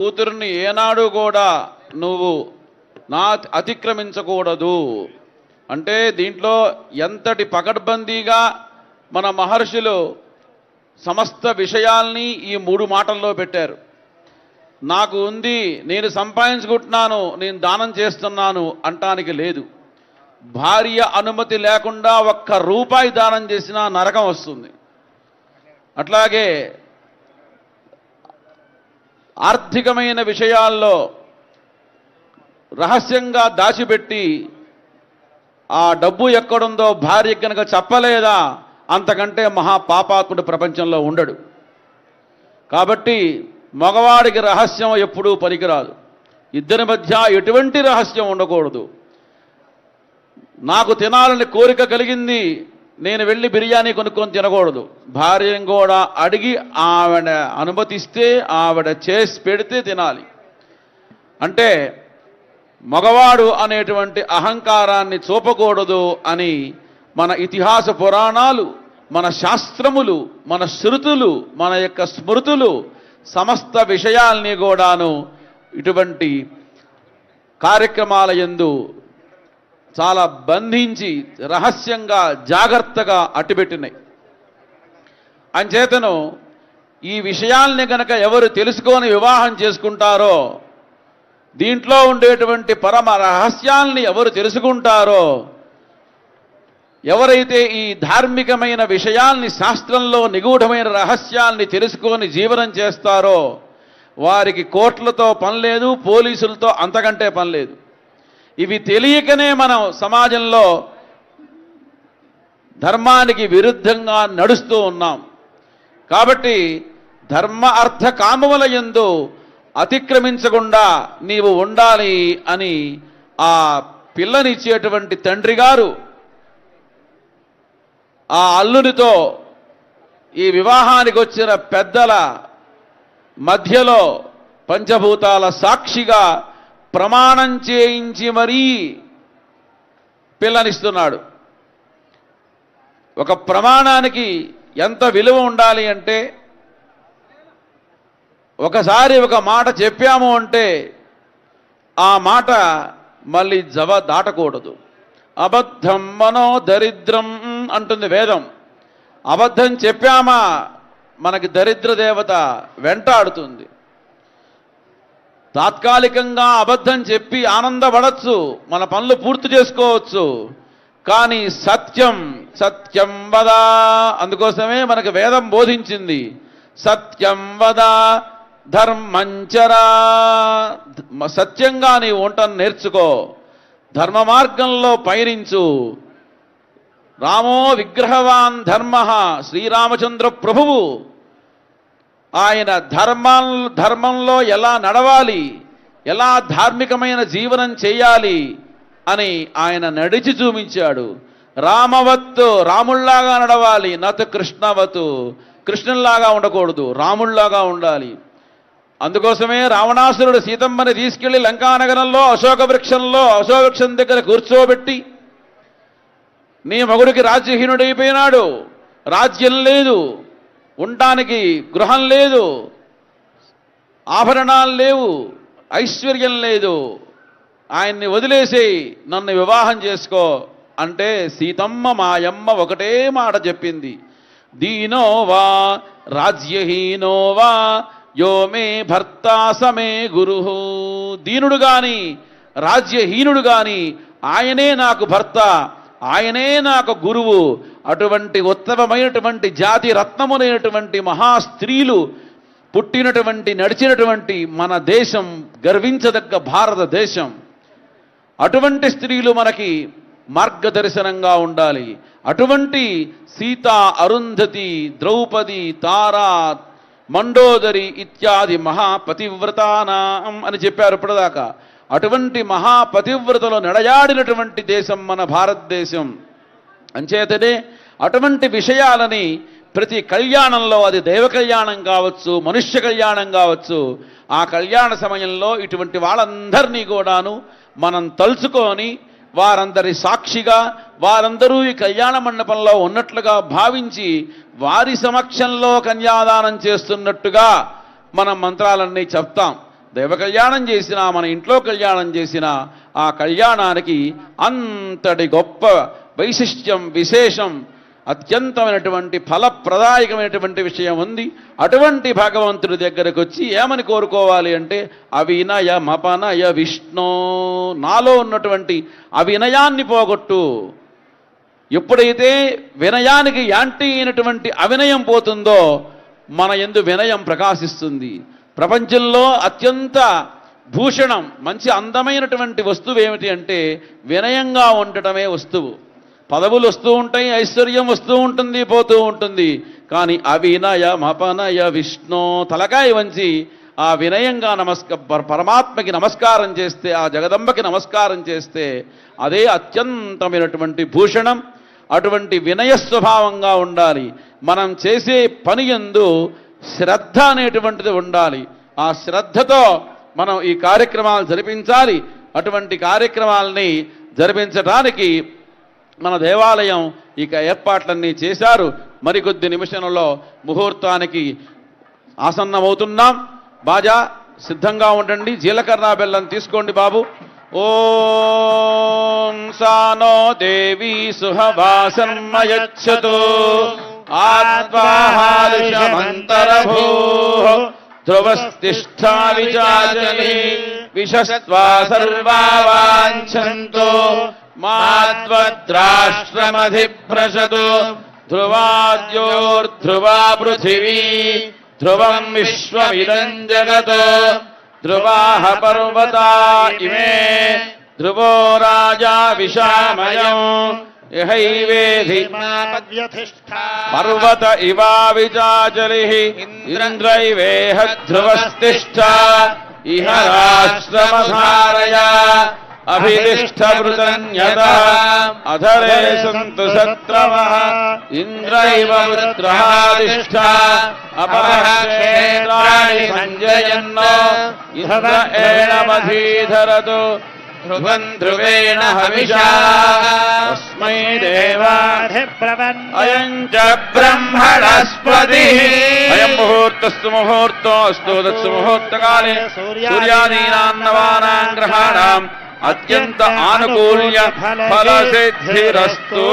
కూతుర్ని ఏనాడు కూడా నువ్వు నా అతిక్రమించకూడదు అంటే దీంట్లో ఎంతటి పకడ్బందీగా మన మహర్షులు సమస్త విషయాల్ని ఈ 3 మాటల్లో పెట్టారు. నాకు ఉంది, నేను సంపాదించుకుంటున్నాను, నేను దానం చేస్తున్నాను అంటానికి లేదు. భార్య అనుమతి లేకుండా ₹1 దానం చేసినా నరకం వస్తుంది. అట్లాగే ఆర్థికమైన విషయాల్లో రహస్యంగా దాచిపెట్టి ఆ డబ్బు ఎక్కడుందో భార్య కనుక చెప్పలేదా అంతకంటే మహాపాపాత్ముడు ప్రపంచంలో ఉండడు. కాబట్టి మగవాడికి రహస్యం ఎప్పుడూ పనికిరాదు. ఇద్దరి మధ్య ఎటువంటి రహస్యం ఉండకూడదు. నాకు తినాలని కోరిక కలిగింది, నేను వెళ్ళి బిర్యానీ కొనుక్కొని తినకూడదు. భార్యను కూడా అడిగి ఆవిడ అనుమతిస్తే ఆవిడ చేసి పెడితే తినాలి. అంటే మగవాడు అనేటువంటి అహంకారాన్ని చూపకూడదు అని మన ఇతిహాస పురాణాలు, మన శాస్త్రములు, మన శృతులు, మన యొక్క స్మృతులు సమస్త విషయాల్ని కూడాను ఇటువంటి కార్యక్రమాల యందు చాలా బంధించి రహస్యంగా జాగ్రత్తగా అట్టిపెట్టినాయి. అంచేతను ఈ విషయాల్ని గనక ఎవరు తెలుసుకొని వివాహం చేసుకుంటారో, దీంట్లో ఉండేటువంటి పరమ రహస్యాల్ని ఎవరు తెలుసుకుంటారో, ఎవరైతే ఈ ధార్మికమైన విషయాల్ని, శాస్త్రంలో నిగూఢమైన రహస్యాల్ని తెలుసుకొని జీవనం చేస్తారో వారికి కోర్టులతో పనిలేదు, పోలీసులతో అంతకంటే పనిలేదు. ఇవి తెలియకనే మనం సమాజంలో ధర్మానికి విరుద్ధంగా నడుస్తూ ఉన్నాం. కాబట్టి ధర్మ అర్థ కామముల యందు అతిక్రమించకుండా నీవు ఉండాలి అని ఆ పిల్లనిచ్చేటువంటి తండ్రి గారు ఆ అల్లునితో ఈ వివాహానికి వచ్చిన పెద్దల మధ్యలో పంచభూతాల సాక్షిగా ప్రమాణం చేయించి మరీ పిల్లనిస్తున్నాడు. ఒక ప్రమాణానికి ఎంత విలువ ఉండాలి అంటే, ఒకసారి ఒక మాట చెప్పాము అంటే ఆ మాట మళ్ళీ దాటకూడదు. అబద్ధం మనో దరిద్రం అంటుంది వేదం. అబద్ధం చెప్పామా మనకి దరిద్ర దేవత వెంటాడుతుంది. తాత్కాలికంగా అబద్ధం చెప్పి ఆనందపడచ్చు, మన పనులు పూర్తి చేసుకోవచ్చు. కానీ సత్యం సత్యం వద, అందుకోసమే మనకు వేదం బోధించింది సత్యం వద ధర్మంచరా. సత్యంగా నీ వంటను నేర్చుకో, ధర్మ మార్గంలో పయనించు. రామో విగ్రహవాన్ ధర్మ, శ్రీరామచంద్ర ప్రభువు ఆయన ధర్మంలో ఎలా నడవాలి, ఎలా ధార్మికమైన జీవనం చేయాలి అని ఆయన నడిచి చూపించాడు. రామవత్తు, రాముళ్లాగా నడవాలి, నత్ కృష్ణవతు, కృష్ణుల్లాగా ఉండకూడదు, రాముళ్లాగా ఉండాలి. అందుకోసమే రావణాసురుడు సీతమ్మని తీసుకెళ్లి లంకానగరంలో అశోక వృక్షం దగ్గర కూర్చోబెట్టి, నీ మగుడికి రాజ్యహీనుడైపోయినాడు, రాజ్యం లేదు, ఉండటానికి గృహం లేదు, ఆభరణాలు లేవు, ఐశ్వర్యం లేదు, ఆయన్ని వదిలేసేయి, నన్ను వివాహం చేసుకో అంటే సీతమ్మ మాయమ్మ ఒకటే మాట చెప్పింది, దీనో వా రాజ్యహీనో వా యో మే భర్త సమే గురు. దీనుడు గాని రాజ్యహీనుడు గాని ఆయనే నాకు భర్త, ఆయనే నాకు గురువు. అటువంటి ఉత్తమమైనటువంటి జాతి రత్నములైనటువంటి మహాస్త్రీలు పుట్టినటువంటి నడిచినటువంటి మన దేశం, గర్వించదగ్గ భారతదేశం. అటువంటి స్త్రీలు మనకి మార్గదర్శనంగా ఉండాలి. అటువంటి సీత, అరుంధతి, ద్రౌపది, తారా, మండోదరి ఇత్యాది మహాపతివ్రతానాం అని చెప్పారు ఇప్పటిదాకా. అటువంటి మహాపతివ్రతలో నడయాడినటువంటి దేశం మన భారతదేశం. అంచేతనే అటువంటి విషయాలని ప్రతి కళ్యాణంలో, అది దైవ కళ్యాణం కావచ్చు, మనుష్య కళ్యాణం కావచ్చు, ఆ కళ్యాణ సమయంలో ఇటువంటి వాళ్ళందరినీ కూడాను మనం తలుచుకొని వారందరి సాక్షిగా, వారందరూ ఈ కళ్యాణ మండపంలో ఉన్నట్లుగా భావించి వారి సమక్షంలో కన్యాదానం చేస్తున్నట్టుగా మనం మంత్రాలన్నీ చెప్తాం. దైవ కళ్యాణం చేసినా మన ఇంట్లో కళ్యాణం చేసినా ఆ కళ్యాణానికి అంతటి గొప్ప వైశిష్ట్యం విశేషం అత్యంతమైనటువంటి ఫలప్రదాయకమైనటువంటి విషయం ఉంది. అటువంటి భగవంతుడి దగ్గరకు వచ్చి ఏమని కోరుకోవాలి అంటే అవినయమపనయ విష్ణు, నాలో ఉన్నటువంటి అవినయాన్ని పోగొట్టు. ఎప్పుడైతే వినయానికి యాంటీ అయినటువంటి అవినయం పోతుందో మన యందు వినయం ప్రకాశిస్తుంది. ప్రపంచంలో అత్యంత భూషణం మంచి అందమైనటువంటి వస్తువు ఏమిటి అంటే వినయంగా ఉండటమే వస్తువు. పదవులు వస్తూ ఉంటాయి, ఐశ్వర్యం వస్తూ ఉంటుంది, పోతూ ఉంటుంది. కానీ అవినయమపనయ విష్ణు, తలకాయ వంచి ఆ వినయంగా పరమాత్మకి నమస్కారం చేస్తే, ఆ జగదంబకి నమస్కారం చేస్తే అదే అత్యంతమైనటువంటి భూషణం. అటువంటి వినయ స్వభావంగా ఉండాలి. మనం చేసే పని యందు శ్రద్ధ అనేటువంటిది ఉండాలి. ఆ శ్రద్ధతో మనం ఈ కార్యక్రమాలు జరిపించాలి. అటువంటి కార్యక్రమాలని జరిపించడానికి మన దేవాలయం ఇక ఏర్పాట్లన్నీ చేశారు. మరికొద్ది నిమిషంలో ముహూర్తానికి ఆసన్నమవుతున్నాం. బాజా సిద్ధంగా ఉండండి. జీలకర్ర బెల్లం తీసుకోండి బాబు. ఓం సానో దేవీ సుహవాసన్మయచ్చతు ఆత్వాహారుషమంతరభూ ధ్రువస్తిష్ఠా విచాచలి విషస్త్వా సర్వా వాంఛంతో మాద్వద్రాష్ట్రమధిభ్రశతు ధ్రువాద్యోర్ధ్రువా పృథివీ ధ్రువం విశ్వమిదం జగత్ ధ్రువాః పర్వతా ఇమే ధ్రువో రాజా విశామయం యహైవేధి పర్వత ఇవా విచాచలిః ఇంద్రైవేహ ధ్రువస్తిష్ఠా ఇహ రాష్ట్రమధారయ అభితిష్ఠవృతన్యతః అధరే సంతు శత్రవః ఇంద్రైవ వృత్రహాదిష్ఠ అపరః క్షేత్రాణి సంజయన్నో ఇంద్ర ఏణమధీధరతు ధ్రువం ధ్రువేణ హవిషా తస్మై దేవాధిబ్రవన్ అయం చ బ్రహ్మణస్పతిః అయం ముహూర్తస్తు ముహూర్తోస్తు తత్సు ముహూర్తకాలే సూర్యాదీనాం నవానాం గ్రహాణాం అత్యంత ఆనుకూల్య ఫలసిద్ధిరస్తు.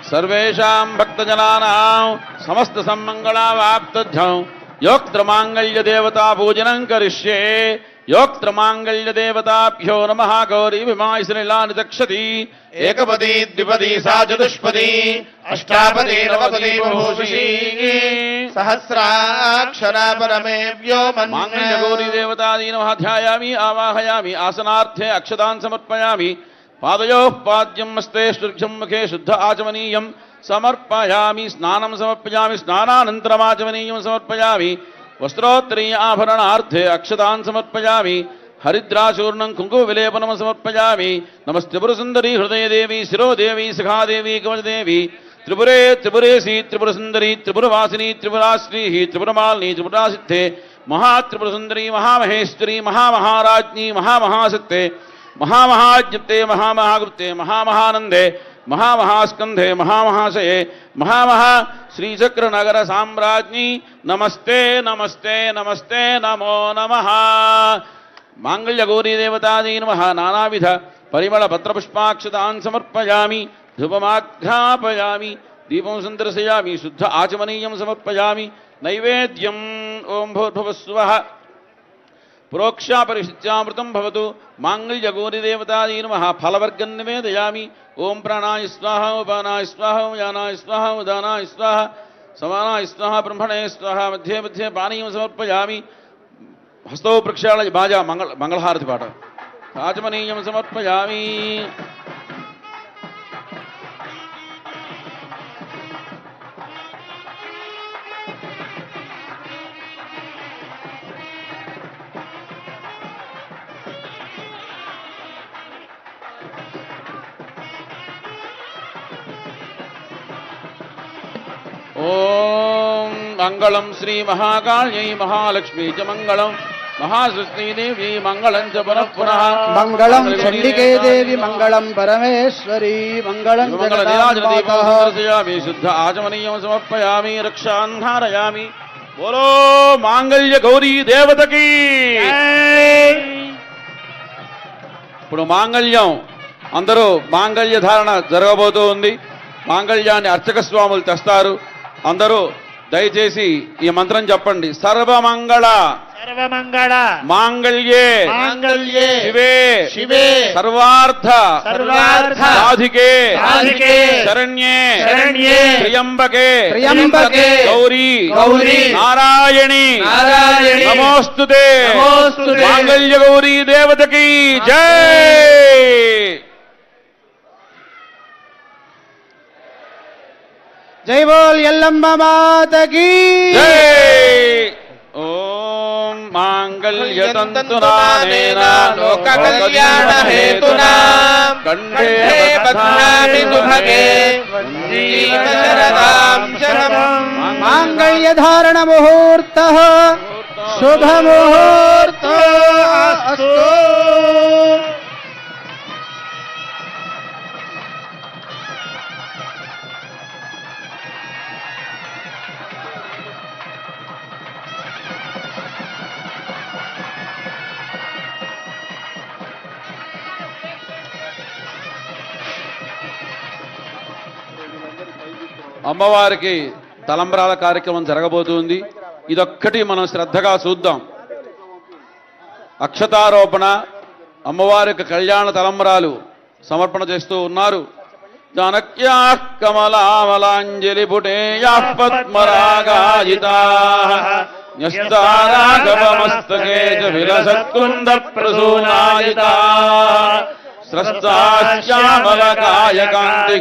సర్వేషాం భక్తజనానాం సమస్త సమ్మంగళావాప్తధ్యం యోక్త్ర మాంగళ్య దేవతా పూజనం కరిష్యే. యోక్త్ర మాంగళ్య దేవతాభ్యో నమః. గౌరీ విమాయశ్రీలాని దక్షతి ఏకపదీ ద్విపదీ సా చతుష్పదీ అష్టాపదీ నవపదీ బహూషీ సహస్రాక్షరా పరమే వ్యోమన్. మాంగళ్య గౌరీ దేవతాదీ నమః ధ్యాయామి ఆవాహయామి. ఆసనార్థే అక్షతాన్ సమర్పయామి. పాదయోః పాద్యం హస్తే శుర్ఘ్యం ముఖే శుద్ధ ఆచమనీయం సమర్పయామి. స్నానం సమర్పయామి. స్నానానంతరమాచమనీయం సమర్పయామి. వస్త్రోత్తరీయ ఆభరణార్థే అక్షతాన్ సమర్పయామి. హరిద్రాచూర్ణం కుంకుమ విలేపనం సమర్పయామి. నమస్త్రిపురసుందరీ హృదయదేవి శిరోదేవి సఖాదేవి కవచదేవి త్రిపురే త్రిపురేసి త్రిపురసుందరీ త్రిపురవాసిని త్రిపురాశ్రీ త్రిపురమాలిని త్రిపురాసిద్ధే మహాత్రిపురసుందరీ మహామహేశ్వరీ మహామహారాజ్ఞీ మహామహాసత్తే మహామహాజ్ఞప్తే మహామహాగుప్తే మహామహానందే మహామహాస్కంధే మహామహాశయే మహామహా శ్రీచక్రనగర సామ్రాజ్ఞి నమస్తే నమస్తే నమస్తే నమో నమః. మాంగళ్య గౌరీ దేవతాదీ నమః. నానావిధ పరిమళ పత్రపుష్పాక్షతాన్ సమర్పయామి. ధూపమాఘ్రాపయామి. దీపం సందర్శయామి. శుద్ధ ఆచమనీయం సమర్పయామి. నైవేద్యం ఓం భూర్భువస్సువః ప్రోక్షాపరిషిత్యామృతం భవతు. మాంగళ్య గౌరీ దేవతాదీ నమః. ఫలవర్గం నివేదయామి. ఓం ప్రాణాయ స్వాహ ఉపానాయ స్వాహ యానాయ స్వాహ ఉదానాయ స్వాహ సమానాయ స్వాహ బ్రహ్మణే స్వాహ. మధ్యే మధ్యే పానీయం సమర్పయామి. హస్తో ప్రక్షాళయ. బాజా మంగళహారతి పాట. ఆచమనీయం సమర్పయామి. ఓం మంగళం శ్రీ మహాకాళ్యై మహాలక్ష్మీ చ మంగళం. महासृष्टिदेवी मङ्गलं च पुनः पुनः మంగళం చండికే దేవి మంగళం పరమేశ్వరీ మంగళం జగదాంబాతః जगदामी शुद्ध आचमनीयं समर्पयामि रक्षान् धारयामि बोलो मांगल्य गौरी देवतकी ఇప్పుడు మాంగళ్యం అందరూ మాంగళ్య ధారణ జరగబోతూ ఉంది. మాంగళ్యాన్ని అర్చక స్వాములు తెస్తారు. అందరూ దయచేసి ఈ మంత్రం చెప్పండి. సర్వమంగళ సర్వమంగళ మాంగళ్యే మాంగళ్యే శివే శివే సర్వార్థ సర్వార్థ సాధికే సాధికే శరణ్యే శరణ్యే త్ర్యంబకే త్ర్యంబకే గౌరీ గౌరీ నారాయణి నారాయణి నమోస్తుతే నమోస్తుతే మాంగళ్య గౌరీ దేవతకి జై. జై బోల్ ఎల్లమ్మ మాతకి జై. ఓం మాంగళ్యతంతునానేన లోకకళ్యాణహేతునా కంఠే బధ్నామి శుభగే జీవశరదాం శరదం మాంగళ్య ధారణ ముహూర్త శుభ ముహూర్త అస్తు. అమ్మవారికి తలంబ్రాల కార్యక్రమం జరగబోతుంది. ఇదొక్కటి మనం శ్రద్ధగా చూద్దాం. అక్షతారోపణ, అమ్మవారికి కళ్యాణ తలంబ్రాలు సమర్పణ చేస్తూ ఉన్నారు. జానక్యా కమలామలాంజలి పుటేయా పద్మరాగాజితా న్యస్తారాఘవమస్తకే చ విలసత్కుంద ప్రసూనాయితా స్రస్తాశ్యామలకాయ కాంతి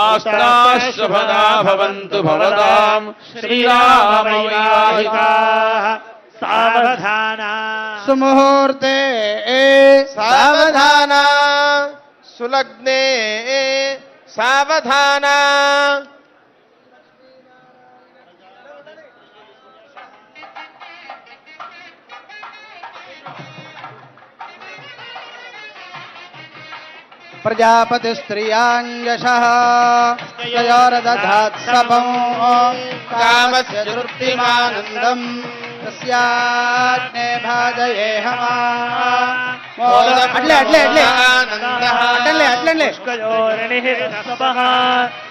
ఖలితాస్త్రాశ్రభదా భవంతు భవతాం శ్రీరామవైవాహికాః. సావధాన సుముహూర్తే సావధాన సులగ్నే సావధాన ప్రజాపతి స్త్రియాంగశః తయోరదధాత్సపం కామస్య తృప్తిమానందం తస్యాగ్నే భాజయేహమా. అట్లే అట్లే అట్లే అట్లే అట్లే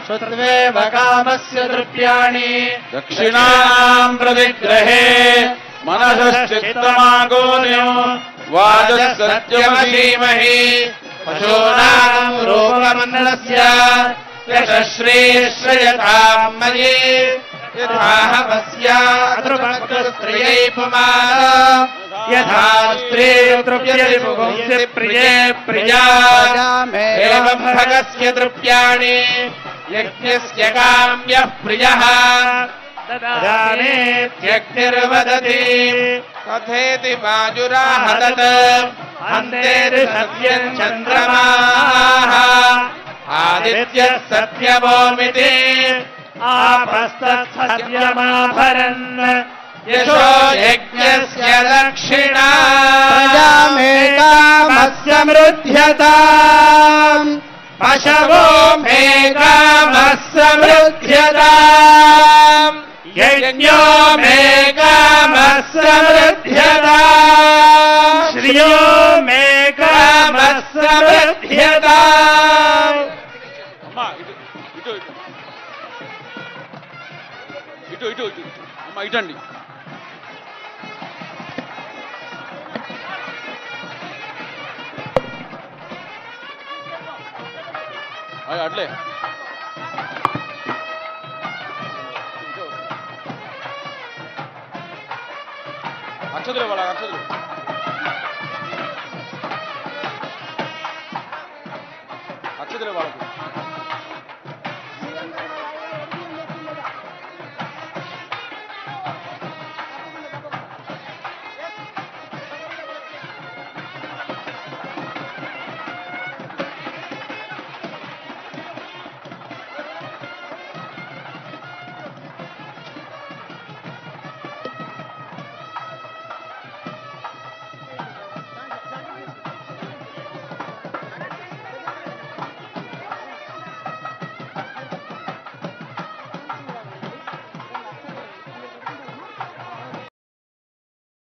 శుత్వేవ కామస్య తృప్యాణి దక్షిణాం ప్రతిగ్రహే మనసశ్చిత్తమాగోన్యం వాజసత్యమధీమహి పశూనాం రూపమండలస్య యశశ్రీశ్రయతాం మయే యథాహవస్యాతృభక్తస్త్రియై పుమాన్ యథా స్త్రీ తృప్యతి పుంసి ప్రియే ప్రియా ఏవం భగస్య తృప్యాణి యజ్ఞస్య కామ్యః ప్రియః దదానేత్యగ్నిర్వదతి తథేతి మాజురాహతత్ అంతేతి సత్యం చంద్రమాః ఆదిత్యః సత్యవోమితి ఆపస్తత్సత్యమాభరన్ యశో యజ్ఞస్య దక్షిణా ప్రజామే కామస్య మృధ్యతాం పశవో మే కామः సమృధ్యతాం యజ్ఞో మే కామः సమృధ్యతాం శ్రియో మే కామः సమృధ్యతాం. అమ్మా ఇటు ఇటు ఇటు ఇటు ఇటు ఇటు అమ్మా ఇటండి. అట్లే అక్షతులు వాళ్ళ అక్షతులు అక్షతులు వాళ్ళకు